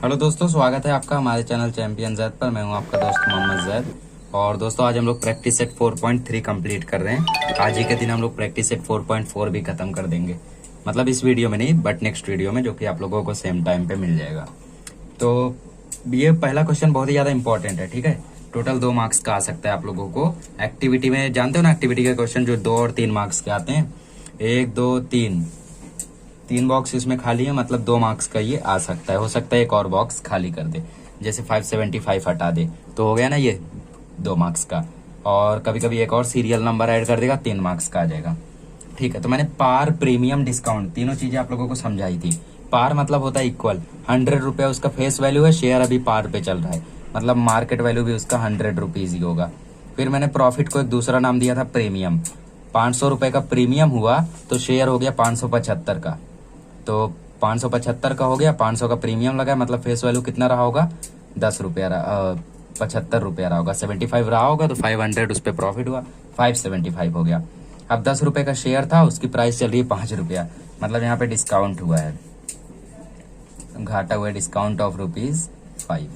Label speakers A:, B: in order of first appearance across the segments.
A: Hello दोस्तों, स्वागत है आपका हमारे चैनल चैंपियन जैद पर। मैं हूं आपका दोस्त मोहम्मद जैद। और दोस्तों, आज हम लोग प्रैक्टिस सेट 4.3 कंप्लीट कर रहे हैं। आज ही के दिन हम लोग प्रैक्टिस सेट 4.4 भी खत्म कर देंगे। मतलब इस वीडियो में नहीं, बट नेक्स्ट वीडियो में, जो कि आप लोगों को सेम टाइम पे मिल जाएगा। तो ये पहला क्वेश्चन बहुत ही ज़्यादा इंपॉर्टेंट है, ठीक है। टोटल 2 मार्क्स का आ सकता है आप लोगों को। एक्टिविटी में जानते हो ना, एक्टिविटी के क्वेश्चन जो 2 और 3 मार्क्स के आते हैं। 1 2 3 बॉक्स इसमें खाली है, मतलब 2 मार्क्स का ये आ सकता है। हो सकता है एक और बॉक्स खाली कर दे, जैसे 575 हटा दे तो हो गया ना ये 2 मार्क्स का। और कभी कभी एक और सीरियल नंबर ऐड कर देगा, 3 मार्क्स का आ जाएगा। ठीक है, तो मैंने पार, प्रीमियम, डिस्काउंट तीनों चीजें आप लोगों को समझाई थी। पार मतलब होता है इक्वल, 100 रुपया उसका फेस वैल्यू है, शेयर अभी पार पे चल रहा है, मतलब मार्केट वैल्यू भी उसका 100 रुपीज ही होगा। फिर मैंने प्रॉफिट को एक दूसरा नाम दिया था प्रीमियम। 500 रुपए का प्रीमियम हुआ तो शेयर हो गया 575 का। तो 575 का हो गया, 500 का प्रीमियम लगा, मतलब फेस वैल्यू कितना रहा होगा, 10 रुपया 75 रुपया रहा होगा। 75 रहा होगा तो 500 उस पर प्रॉफिट हुआ, 575 हो गया। अब 10 रुपए का शेयर था, उसकी प्राइस चल रही है 5 रुपया, मतलब यहाँ पे डिस्काउंट हुआ है, घाटा हुआ है, डिस्काउंट ऑफ ₹5।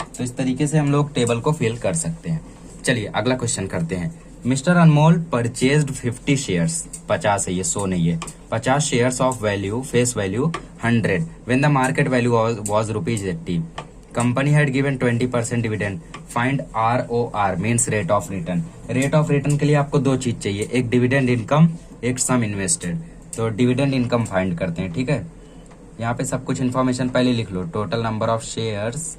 A: तो इस तरीके से हम लोग टेबल को फिल कर सकते हैं। चलिए अगला क्वेश्चन करते हैं। मिस्टर अनमोल परचेज्ड 50 शेयर्स, 50 है ये, 100 नहीं है, 50 shares of value, face value 100 when the market value was ₹80। Company had given 20% dividend. Find ROR means rate of return. Rate of return के लिए आपको 2 चीज चाहिए, एक डिविडेंड इनकम, एक सम इन्वेस्टेड। तो डिविडेंड इनकम फाइंड करते हैं, ठीक है। यहाँ पे सब कुछ इन्फॉर्मेशन पहले लिख लो। Total number of shares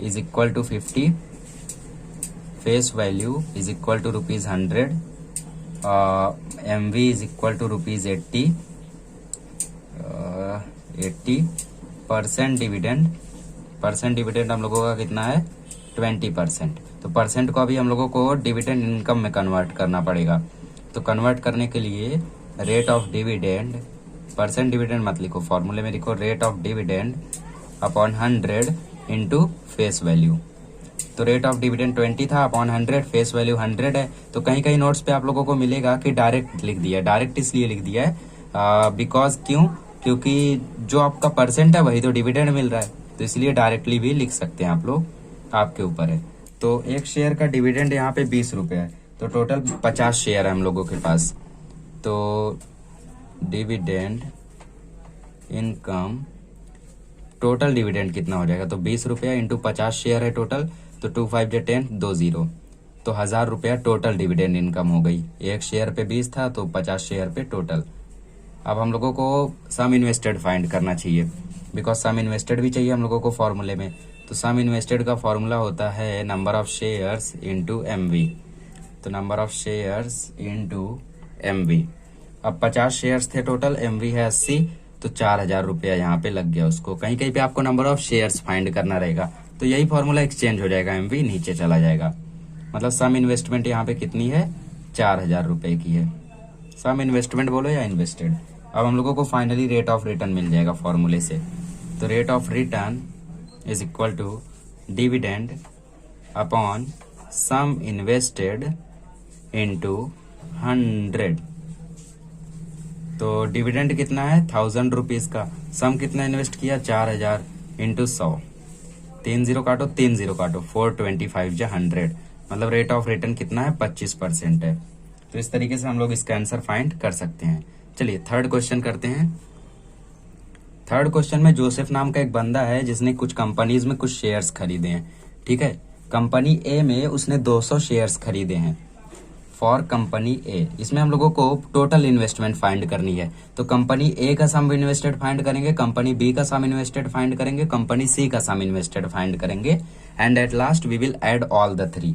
A: is equal to 50, face value is equal to ₹100, MV is equal to ₹80, 80% dividend. Percent dividend हम लोगों का कितना है, 20%। तो परसेंट को अभी हम लोगों को डिविडेंड इनकम में कन्वर्ट करना पड़ेगा। तो कन्वर्ट करने के लिए rate of dividend, percent dividend मत लिखो, फॉर्मूले में लिखो rate of dividend upon 100 into face value. तो रेट ऑफ डिविडेंड 20 था, अपॉन 100, फेस वैल्यू 100 है। तो कहीं कहीं नोट्स पे आप लोगों को मिलेगा कि डायरेक्ट लिख दिया है। डायरेक्ट इसलिए लिख दिया है बिकॉज क्योंकि जो आपका परसेंट है वही तो डिविडेंड मिल रहा है, तो इसलिए डायरेक्टली भी लिख सकते हैं आप लोग, आपके ऊपर है। तो एक शेयर का डिविडेंड यहाँ पे 20 रुपये है, तो टोटल 50 शेयर है हम लोगों के पास। तो डिविडेंड इनकम, टोटल डिविडेंड कितना हो जाएगा, तो 20 रुपया इंटू 50 शेयर है टोटल, तो 2 5 10 2 0, तो 1000 रुपया टोटल डिविडेंड इनकम हो गई। एक शेयर पे 20 था तो 50 शेयर पे टोटल। अब हम लोगों को सम इन्वेस्टेड फाइंड करना चाहिए, बिकॉज सम इन्वेस्टेड भी चाहिए हम लोगों को फॉर्मूले में। तो सम इन्वेस्टेड का फॉर्मूला होता है number of shares into MV। तो number of shares into MV। अब 50 शेयर्स थे टोटल, MV है 80, तो 4000 रुपया यहाँ पे लग गया उसको। कहीं कहीं पे आपको नंबर ऑफ शेयर्स फाइंड करना रहेगा, तो यही फॉर्मूला एक्सचेंज हो जाएगा, MV नीचे चला जाएगा। मतलब सम इन्वेस्टमेंट यहाँ पे कितनी है, 4000 रुपए की है। सम इन्वेस्टमेंट बोलो या इन्वेस्टेड। अब हम लोगों को फाइनली रेट ऑफ रिटर्न मिल जाएगा फॉर्मूले से। तो rate of return is equal to dividend upon sum invested into 100। तो डिविडेंड कितना है, 1000 रुपीज का। सम कितना इन्वेस्ट किया, 4000 इंटू 100, 3 0 काटो, 3 0 काटो, 425 या 100, मतलब रेट ऑफ रिटर्न कितना है, 25% है। तो इस तरीके से हम लोग इसका आंसर फाइंड कर सकते हैं। चलिए थर्ड क्वेश्चन करते हैं। थर्ड क्वेश्चन में जोसेफ नाम का एक बंदा है जिसने कुछ कंपनीज में कुछ शेयर्स खरीदे हैं, ठीक है। कंपनी ए में उसने 200 शेयर्स खरीदे हैं फॉर कंपनी ए। इसमें हम लोगों को टोटल इन्वेस्टमेंट फाइंड करनी है। तो कंपनी ए का सम इन्वेस्टेड फाइंड करेंगे, कंपनी बी का सम इन्वेस्टेड फाइंड करेंगे, कंपनी सी का सम इन्वेस्टेड फाइंड करेंगे, and at last we will add all the 3।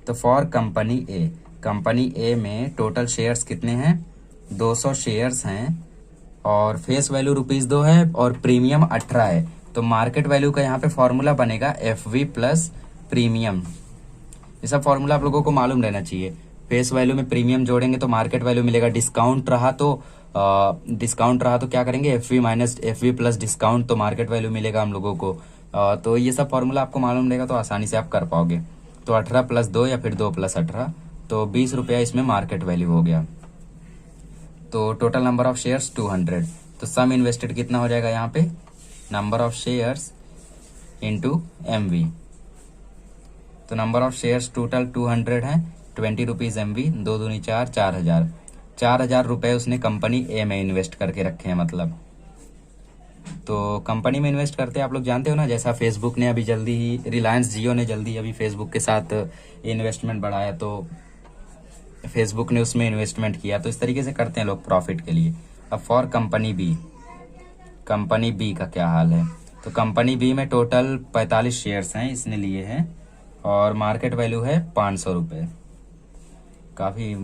A: तो for company A, company A में टोटल शेयर्स कितने हैं, 200 शेयर्स हैं, और फेस वैल्यू ₹2 है, और प्रीमियम 18 है। तो मार्केट वैल्यू का यहाँ पे फॉर्मूला बनेगा FV प्लस प्रीमियम। ये सब फॉर्मूला आप लोगों को मालूम रहना चाहिए। फेस वैल्यू में प्रीमियम जोड़ेंगे तो मार्केट वैल्यू मिलेगा। डिस्काउंट रहा तो क्या करेंगे, FV minus FV plus discount, तो मार्केट वैल्यू मिलेगा हम लोगों को। तो ये सब फॉर्मूला आपको मालूम रहेगा तो आसानी से आप कर पाओगे। तो 18 + 2 या फिर 2 + 18, तो 20 रुपया इसमें मार्केट वैल्यू हो गया। तो टोटल नंबर ऑफ शेयर्स 200। तो सम इन्वेस्टेड कितना हो जाएगा यहाँ पे, number of shares into MV। तो नंबर ऑफ शेयर्स टोटल 200 है, 20 रुपीज़ MV, 2 दूनी 4, 4000। 4000 रुपये उसने कंपनी ए में इन्वेस्ट करके रखे हैं। मतलब तो कंपनी में इन्वेस्ट करते हैं, आप लोग जानते हो ना, जैसा फेसबुक ने अभी जल्दी ही, रिलायंस जियो ने जल्दी अभी फेसबुक के साथ इन्वेस्टमेंट बढ़ाया, तो फेसबुक ने उसमें इन्वेस्टमेंट किया। तो इस तरीके से करते हैं लोग प्रॉफिट के लिए। अब for company B, company B का क्या हाल है? तो कंपनी बी में टोटल 45 शेयर्स हैं इसने लिए हैं, और मार्केट वैल्यू है 500 रुपये। काफ़ी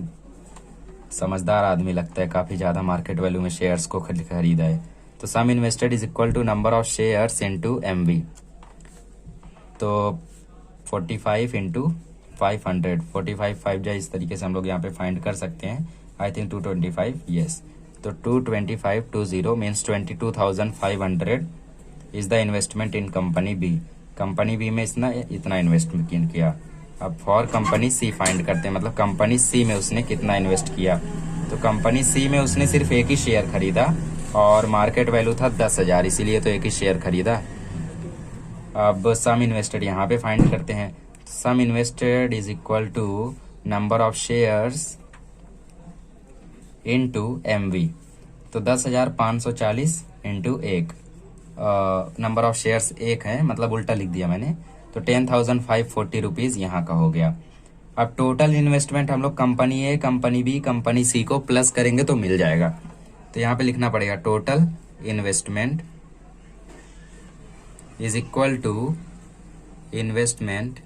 A: समझदार आदमी लगता है, काफ़ी ज़्यादा मार्केट वैल्यू में शेयर्स को खरीदा है। तो sum invested is equal to number of shares into MV। तो 45 इंटू 500, 45 5 जा, इस तरीके से हम लोग यहाँ पे फाइंड कर सकते हैं। I think 225, yes. तो 225 means 22,500 is the investment in company B. Company B में इसने इतना इन्वेस्टमेंट किया। अब फॉर कंपनी सी फाइंड करते हैं, मतलब कंपनी सी में उसने कितना इन्वेस्ट किया। तो कंपनी सी में उसने सिर्फ एक ही शेयर खरीदा और मार्केट वैल्यू था 10,000, इसीलिए तो एक ही शेयर खरीदा। अब सम इन्वेस्टेड यहाँ पे फाइंड करते हैं। Sum invested is equal to number of shares into MV। तो 10,540 इंटू एक, नंबर ऑफ शेयर्स एक है, मतलब उल्टा लिख दिया मैंने। तो 10,540 रुपीज़ यहाँ का हो गया। अब टोटल इन्वेस्टमेंट हम लोग company A, company B, company सी को प्लस करेंगे तो मिल जाएगा। तो यहाँ पे लिखना पड़ेगा total investment is equal to investment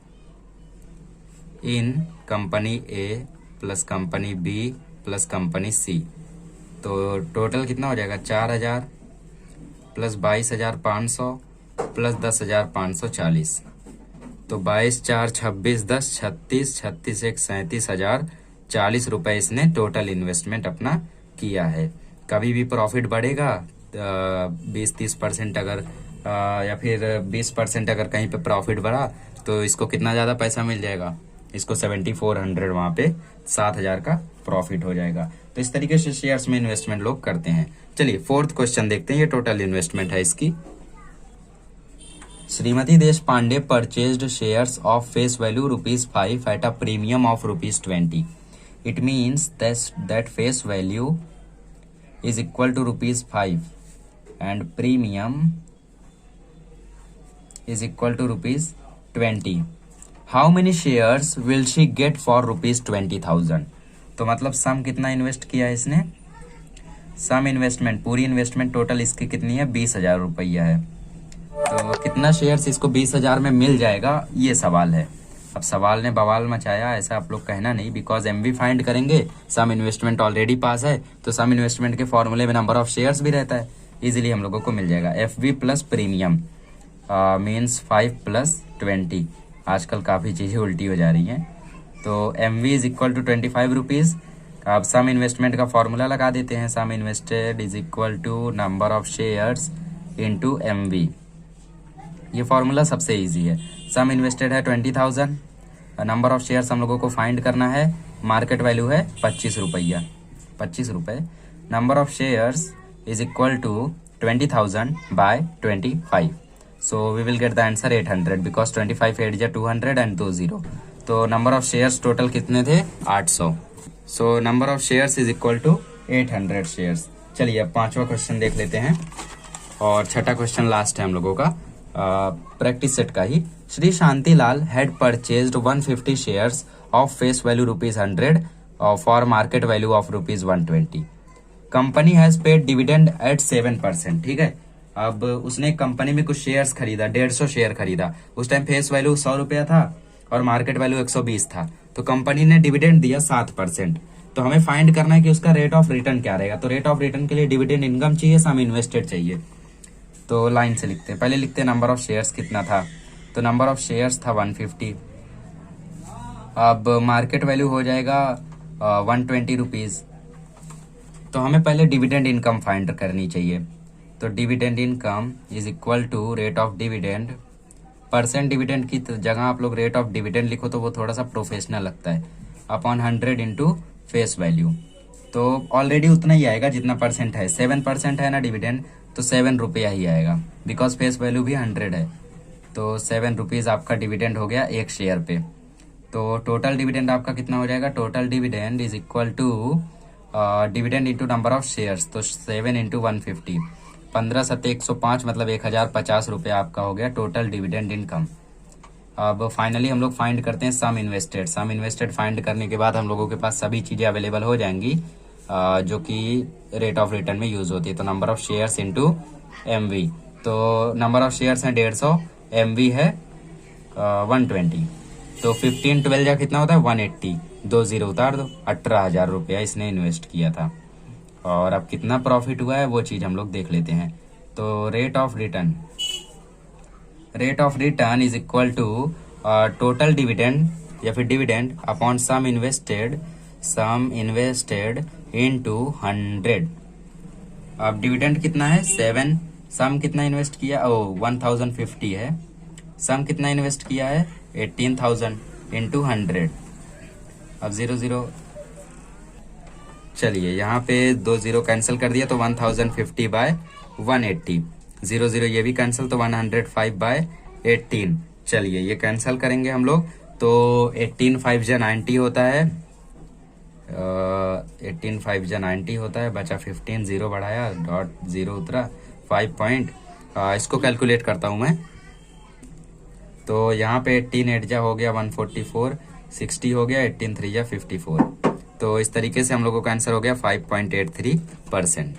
A: in company A plus company B plus company C. तो टोटल कितना हो जाएगा? 4,000 प्लस 22,500 प्लस 10,540। तो 22 4 26 10 36 36 1 37,040 रुपये इसने टोटल इन्वेस्टमेंट अपना किया है। कभी भी प्रॉफिट बढ़ेगा 20-30% अगर या फिर 20% अगर कहीं पे प्रॉफिट बढ़ा तो इसको कितना ज़्यादा पैसा मिल जाएगा? इसको 7,400, वहाँ पे 7,000 का प्रॉफिट हो जाएगा। तो इस तरीके से शेयर्स में इन्वेस्टमेंट लोग करते हैं। चलिए फोर्थ क्वेश्चन देखते हैं, ये टोटल इन्वेस्टमेंट है इसकी। Shrimati Desh Pandey purchased shares of face value ₹5 at a premium of ₹20। It means that face value is equal to ₹5 and premium is equal to ₹20. How many shares will she get for ₹20,000? तो मतलब सम कितना invest किया है इसने? Some investment, पूरी investment total इसकी कितनी है? 20,000 रुपया है। तो कितना शेयर्स इसको 20,000 में मिल जाएगा, ये सवाल है। अब सवाल ने बवाल मचाया, ऐसा आप लोग कहना नहीं, बिकॉज MV फाइंड करेंगे, सम इन्वेस्टमेंट ऑलरेडी पास है, तो सम इन्वेस्टमेंट के फॉर्मूले में नंबर ऑफ शेयर्स भी रहता है, इजीली हम लोगों को मिल जाएगा। FV plus premium means 5 plus 20। आजकल काफ़ी चीज़ें उल्टी हो जा रही हैं। तो MV is equal to 25 rupees. अब सम इन्वेस्टमेंट का फॉर्मूला लगा देते हैं, sum invested is equal to number of shares into MV। ये फॉर्मूला सबसे इजी है। सम इन्वेस्टेड है 20,000, नंबर ऑफ शेयर्स हम लोगों को फाइंड करना है, मार्केट वैल्यू है 25 रुपया, 25 रुपये। Number of shares is equal to 20,000 by 25। So we will get the answer 800 because 25 8 जा 200 एंड 2 0। तो नंबर ऑफ शेयर्स टोटल कितने थे? 800। So number of shares is equal to 800 shares. चलिए अब पांचवा क्वेश्चन देख लेते हैं, और छठा क्वेश्चन लास्ट है हम लोगों का, प्रैक्टिस सेट का ही। Shri Shantilal had purchased 150 shares of face value ₹100 for market value of ₹120। Company has paid dividend at 7%। ठीक है, अब उसने कंपनी में कुछ शेयर्स खरीदा, 150 शेयर खरीदा। उस टाइम फेस वैल्यू 100 रुपया था और मार्केट वैल्यू 120 था, तो कंपनी ने डिविडेंड दिया 7%। तो हमें फाइंड करना है कि उसका रेट ऑफ रिटर्न क्या रहेगा। तो रेट ऑफ रिटर्न के लिए डिविडेंड इनकम चाहिए, सम इन्वेस्टेड चाहिए। तो लाइन से लिखते हैं, पहले लिखते हैं नंबर ऑफ शेयर्स कितना था। तो नंबर ऑफ शेयर्स था 150। अब मार्केट वैल्यू हो जाएगा 120 रुपीज़। तो हमें पहले डिविडेंड इनकम फाइंड करनी चाहिए। तो dividend income is equal to rate of dividend. Percent dividend की जगह आप लोग रेट ऑफ डिविडेंड लिखो तो वो थोड़ा सा प्रोफेशनल लगता है, अपॉन 100 इंटू फेस वैल्यू। तो ऑलरेडी उतना ही आएगा जितना परसेंट है, 7% है ना डिविडेंड, तो 7 रुपया ही आएगा, बिकॉज फेस वैल्यू भी 100 है। तो 7 रुपीज़ आपका डिविडेंड हो गया एक शेयर पे। तो टोटल डिविडेंड आपका कितना हो जाएगा, total dividend is equal to dividend into number of shares, तो 7 इंटू 150, 15 सत्ते 105, मतलब 1050 रुपये आपका हो गया टोटल डिविडेंड इनकम। अब फाइनली हम लोग फाइंड करते हैं सम इन्वेस्टेड। सम इन्वेस्टेड फाइंड करने के बाद हम लोगों के पास सभी चीज़ें अवेलेबल हो जाएंगी जो कि रेट ऑफ रिटर्न में यूज होती है। तो number of shares into MV, तो नंबर ऑफ शेयर्स हैं 150, एमवी है 120, तो 15 12 जा कितना होता है 180, 2 जीरो उतार दो, 18,000 रुपया इसने इन्वेस्ट किया था। और अब कितना प्रॉफिट हुआ है वो चीज़ हम लोग देख लेते हैं। तो rate of return is equal to total dividend या फिर dividend upon sum invested into 100। अब डिविडेंड कितना है 7, सम कितना इन्वेस्ट किया 1050 है, सम कितना इन्वेस्ट किया है 18,000 इंटू 100। अब 0 चलिए यहाँ पे 2 जीरो कैंसिल कर दिया, तो 1050 बाय 180, 0 ये भी कैंसिल, तो 105 बाय 18। चलिए ये कैंसिल करेंगे हम लोग, तो 18 5 जा 90 होता है, 18 5 जा 90 होता है, बचा 15, जीरो बढ़ाया, डॉट जीरो उतरा, 5 पॉइंट, इसको कैलकुलेट करता हूँ मैं। तो यहाँ पे 18 8 जा हो गया 144, 60 हो गया, 18 3 जा 54। तो इस तरीके से हम लोगों का आंसर हो गया 5.83%।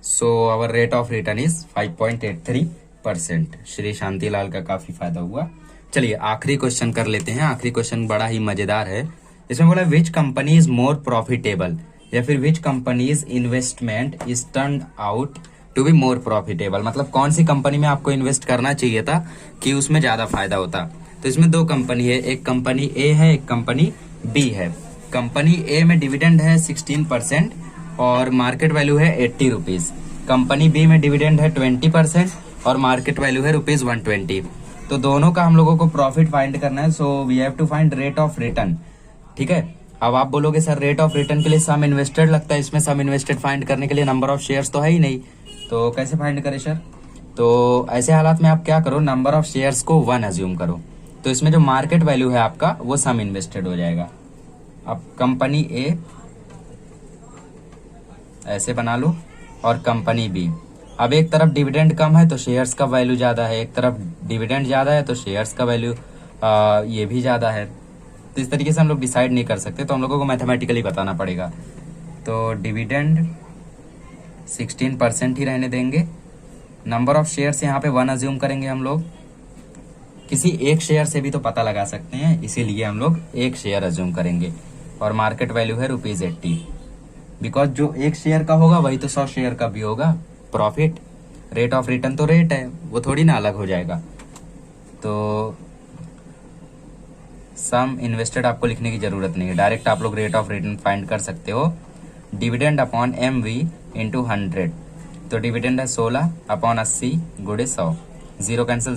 A: So hour rate of return is 5.83%। Shri Shantilal का काफी फायदा हुआ। चलिए आखिरी क्वेश्चन कर लेते हैं। आखिरी क्वेश्चन बड़ा ही मजेदार है। इसमें बोला which company is more profitable, या फिर which company's investment is turn out to be more profitable, मतलब कौन सी कंपनी में आपको इन्वेस्ट करना चाहिए था कि उसमें ज्यादा फायदा होता। तो इसमें दो कंपनी है, एक कंपनी ए है, एक कंपनी बी है। कंपनी ए में डिविडेंड है 16% और मार्केट वैल्यू है 80 रुपीज। कंपनी बी में डिविडेंड है 20% और मार्केट वैल्यू है ₹120। तो दोनों का हम लोगों को प्रॉफिट फाइंड करना है, so we have to find rate of return. ठीक है, अब आप बोलोगे सर रेट ऑफ रिटर्न के लिए सम इन्वेस्टेड लगता है, इसमें सम इन्वेस्टेड फाइंड करने के लिए नंबर ऑफ शेयर्स तो है ही नहीं, तो कैसे फाइंड करें सर। तो ऐसे हालात में आप क्या करो, नंबर ऑफ शेयर्स को 1 अज्यूम करो, तो इसमें जो मार्केट वैल्यू है आपका वो सम इन्वेस्टेड हो जाएगा। अब कंपनी ए ऐसे बना लो और कंपनी बी, अब एक तरफ डिविडेंड कम है तो शेयर्स का वैल्यू ज्यादा है, एक तरफ डिविडेंड ज्यादा है तो शेयर्स का वैल्यू ये भी ज्यादा है। तो इस तरीके से हम लोग डिसाइड नहीं कर सकते, तो हम लोगों को मैथमेटिकली बताना पड़ेगा। तो डिविडेंड 16% ही रहने देंगे, नंबर ऑफ शेयर्स यहाँ पे 1 अज्यूम करेंगे हम लोग, किसी एक शेयर से भी तो पता लगा सकते हैं, इसीलिए हम लोग एक शेयर अज्यूम करेंगे। और मार्केट वैल्यू है ₹80, बिकॉज जो एक शेयर का होगा वही तो 100 शेयर का भी होगा प्रॉफिट। रेट ऑफ रिटर्न तो रेट है, वो थोड़ी ना अलग हो जाएगा। तो सम इन्वेस्टेड आपको लिखने की जरूरत नहीं है, डायरेक्ट आप लोग रेट ऑफ रिटर्न फाइंड कर सकते हो। डिविडेंड अपॉन एमवी इंटू 100, तो डिविडेंड है 16 अपॉन 80 गुड़े 100, जीरो कैंसिल,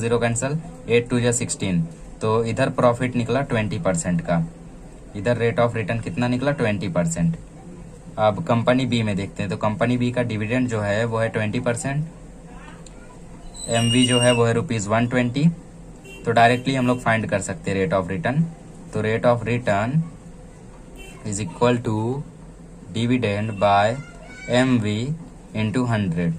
A: 8 2 जा 16, तो इधर प्रॉफिट निकला 20% का, इधर रेट ऑफ रिटर्न कितना निकला 20%। अब कंपनी बी में देखते हैं, तो कंपनी बी का डिविडेंड जो है वो है 20%, एमवी जो है वो है ₹120, तो डायरेक्टली हम लोग फाइंड कर सकते हैं रेट ऑफ रिटर्न। तो rate of return is equal to dividend by MV into 100।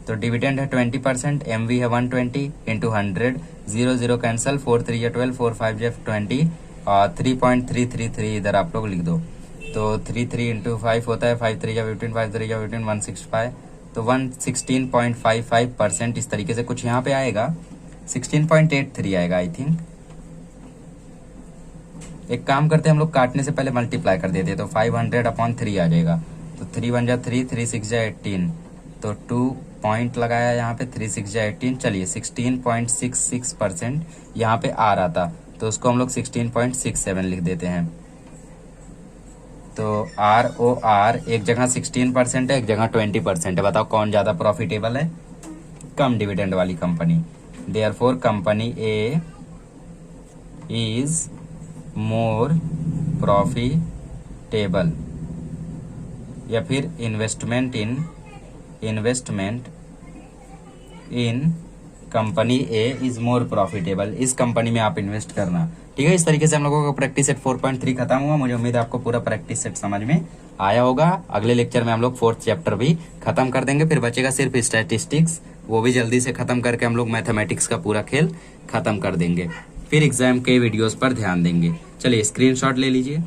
A: तो डिविडेंड है 20%, एमवी है 120 इंटू 100, 0 0 कैंसिल, 4 3 या 12, 4 5 या 20 और 3.333 इधर आप लोग लिख दो। तो 33 इंटू 5 होता है 5 3 या 15, 5 3 या 15, 165, तो 116.55% इस तरीके से कुछ यहाँ पे आएगा, 16.83 आएगा आई थिंक। एक काम करते हैं हम लोग, काटने से पहले मल्टीप्लाई कर देते हैं, तो 500 अपॉन 3 आ जाएगा, तो 3 1 जा 3, 3 6 जा 18, तो 2 पॉइंट लगाया यहाँ पे, 3 6 जा 18। चलिए 16.66% यहाँ पे आ रहा था, तो उसको हम लोग 16.67 लिख देते हैं। तो ROR एक जगह 16% है, एक जगह 20% है, बताओ कौन ज्यादा प्रॉफिटेबल है, कम डिविडेंड वाली company. Therefore company A is more profitable, या फिर investment in company A is more profitable, इस कंपनी में आप इन्वेस्ट करना। ठीक है, इस तरीके से हम लोगों का प्रैक्टिस सेट 4.3 खत्म हुआ। मुझे उम्मीद है आपको पूरा प्रैक्टिस सेट समझ में आया होगा। अगले लेक्चर में हम लोग 4th चैप्टर भी खत्म कर देंगे, फिर बचेगा सिर्फ स्टैटिस्टिक्स, वो भी जल्दी से खत्म करके हम लोग मैथमेटिक्स का पूरा खेल खत्म कर देंगे। फिर एग्जाम के वीडियोस पर ध्यान देंगे। चलिए स्क्रीनशॉट ले लीजिए।